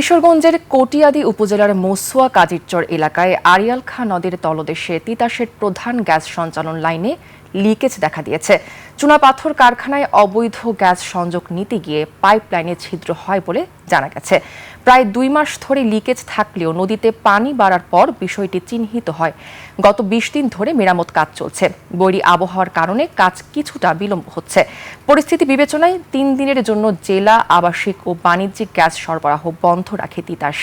কিশোরগঞ্জের কটিয়াদি উপজেলার মসুয়া কাজিরচর এলাকায় আড়িয়াল খাঁ নদের তলদেশে তিতাসের প্রধান গ্যাস সঞ্চালন লাইনে লিকেজ দেখা দিয়েছে। চুনাপাথর কারখানায় অবৈধ গ্যাস সংযোগ নিতে গিয়ে পাইপলাইনে ছিদ্র হয় বলে জানা গেছে। প্রায় 2 মাস ধরে লিকেজ থাকলেও নদীতে পানি বাড়ার পর বিষয়টি চিহ্নিত হয়। গত 20 দিন ধরে মেরামত কাজ চলছে। বৈরী আবহাওয়ার কারণে কাজ কিছুটা বিলম্ব হচ্ছে। পরিস্থিতি বিবেচনায় 3 দিনের জন্য জেলা আবাসিক ও বাণিজ্যিক গ্যাস সরবরাহ বন্ধ রাখে তিতাস।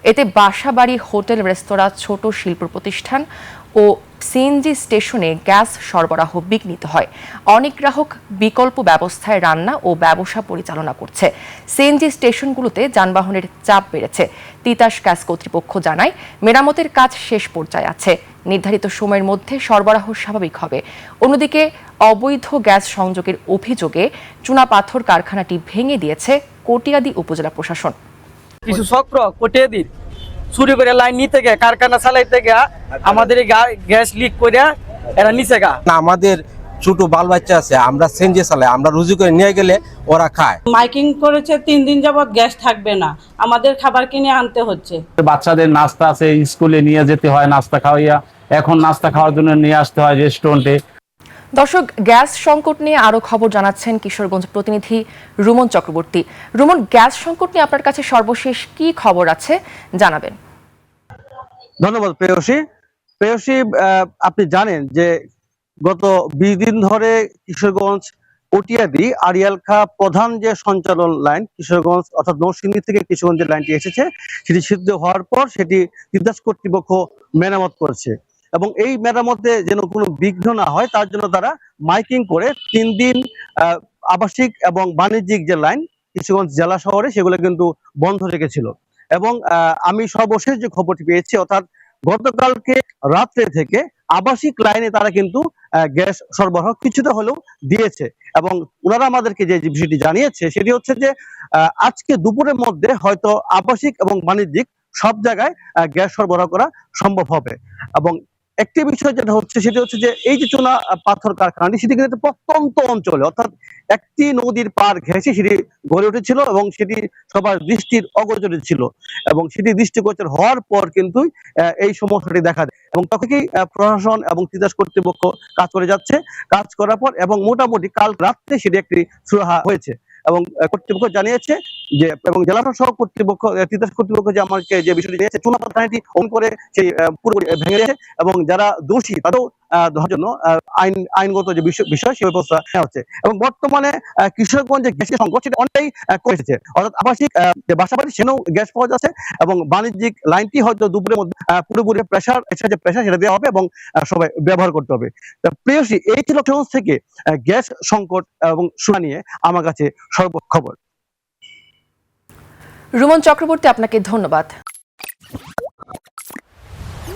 এতে বাসাবাড়ি, হোটেল, রেস্তোরাঁ, ছোট শিল্প প্রতিষ্ঠান ও সিএনজি স্টেশনে গ্যাস সরবরাহ বিঘ্নিত হয়। অনেক গ্রাহক বিকল্প ব্যবস্থায় রান্না ও ব্যবসা পরিচালনা করছে। সিএনজি স্টেশনগুলোতে যানবাহনের চাপ বেড়েছে। তিতাস গ্যাস কর্তৃপক্ষ জানায়, মেরামতের কাজ শেষ পর্যায়ে আছে। নির্ধারিত সময়ের মধ্যে সরবরাহ স্বাভাবিক হবে। অন্যদিকে অবৈধ গ্যাস সংযোগের অভিযোগে চুনাপাথর কারখানাটি ভেঙে দিয়েছে কটিয়াদি উপজেলা প্রশাসন। কিছু চক্র কটিয়াদি চুরি করে লাইন নিতে গে কারখানা চালাইতে গে আমাদের গ্যাস লিক করে এরা নিচে গা। আমাদের ছোট বাল বাচ্চা আছে, আমরা সেনজে চালাই, আমরা রুজি করে নিয়ে গেলে ওরা খায়। মাইকিং করেছে 3 দিন যাবত গ্যাস থাকবে না, আমাদের খাবার কিনে আনতে হচ্ছে। বাচ্চাদের নাস্তা আছে, স্কুলে নিয়ে যেতে হয় নাস্তা খাওয়াইয়া, এখন নাস্তা খাওয়ার জন্য নিয়ে আসতে হয় রেস্টুরেন্টে। দর্শক, গ্যাস সংকট নিয়ে আরো খবর জানাচ্ছেন কিশোরগঞ্জ প্রতিনিধি রুমন চক্রবর্তী। রুমন, গ্যাস সংকট নিয়ে আপনার কাছে সর্বশেষ কি খবর আছে জানাবেন। ধন্যবাদ প্রেয়সী। আপনি জানেন যে গত 20 দিন ধরে কিশোরগঞ্জ কটিয়াদি আড়িয়াল খাঁ প্রধান যে সঞ্চালন লাইন কিশোরগঞ্জ অর্থাৎ নরসিংদী থেকে কিশোরগঞ্জের লাইনটি এসেছে, সেটি সিদ্ধ হওয়ার পর সেটি তিতাস কর্তৃপক্ষ মেরামত করছে এবং এই মেরামতে যেন কোনো বিঘ্ন না হয় তার জন্য তারা মাইকিং করে 3 দিন আবাসিক এবং বাণিজ্যিক যে লাইন কিশোরগঞ্জ জেলা শহরে সেগুলো কিন্তু বন্ধ রেখেছিল। এবং আমি সর্বশেষ যে খবরটি পেয়েছি, অর্থাৎ গতকালকে রাত্রে থেকে আবাসিক লাইনে তারা কিন্তু গ্যাস সরবরাহ কিছুটা হলেও দিয়েছে এবং ওনারা আমাদেরকে যে বিষয়টি জানিয়েছে সেটি হচ্ছে যে আজকে দুপুরের মধ্যে হয়তো আবাসিক এবং বাণিজ্যিক সব জায়গায় গ্যাস সরবরাহ করা সম্ভব হবে। এবং একটি বিষয় যেটা হচ্ছে সেটি হচ্ছে যে এই যে চুনা পাথর কারখানাটি সেটি কিন্তু প্রত্যন্ত অঞ্চলে, অর্থাৎ একটি নদীর পার ঘেঁষে সেটি গড়ে উঠেছিল এবং সেটি সবার দৃষ্টির অগোচরে ছিল এবং সেটি দৃষ্টিগোচর হওয়ার পর কিন্তু এই সমস্যাটি দেখা দেয় এবং তখনই প্রশাসন এবং তিতাস কর্তৃপক্ষ কাজ করে যাচ্ছে। কাজ করার পর এবং মোটামুটি কাল রাত্রে সেটি একটি সুরাহা হয়েছে এবং কর্তৃপক্ষ জানিয়েছে যে, এবং জেলা প্রশাসক কর্তৃপক্ষ তিতাস কর্তৃপক্ষ যে আমাকে যে বিষয়টি জানিয়েছে, চুনা পাথরটি অন করে সেই পুরোপুরি ভেঙে দিয়েছে এবং যারা দোষী তাদেরও ধরার জন্য আইনগত যে বিষয় সেই ব্যবস্থা নেওয়া হচ্ছে। এবং বর্তমানে কিশোরগঞ্জে গ্যাসের সংকট সেটা অনেকটাই কমে এসেছে, অর্থাৎ আবাসিক যে বাসাবাড়ি সেখানেও গ্যাস পাওয়া যাচ্ছে এবং বাণিজ্যিক লাইনটি হয়তো দুপুরের মধ্যে পুরোপুরি প্রেসার সেটা দেওয়া হবে এবং সবাই ব্যবহার করতে হবে। প্রেয়সী, এই ছিল কিশোরগঞ্জ থেকে গ্যাস সংকট এবং সুরা নিয়ে আমার কাছে সর্বখবর। রুমন চক্রবর্তী, আপনাকে ধন্যবাদ।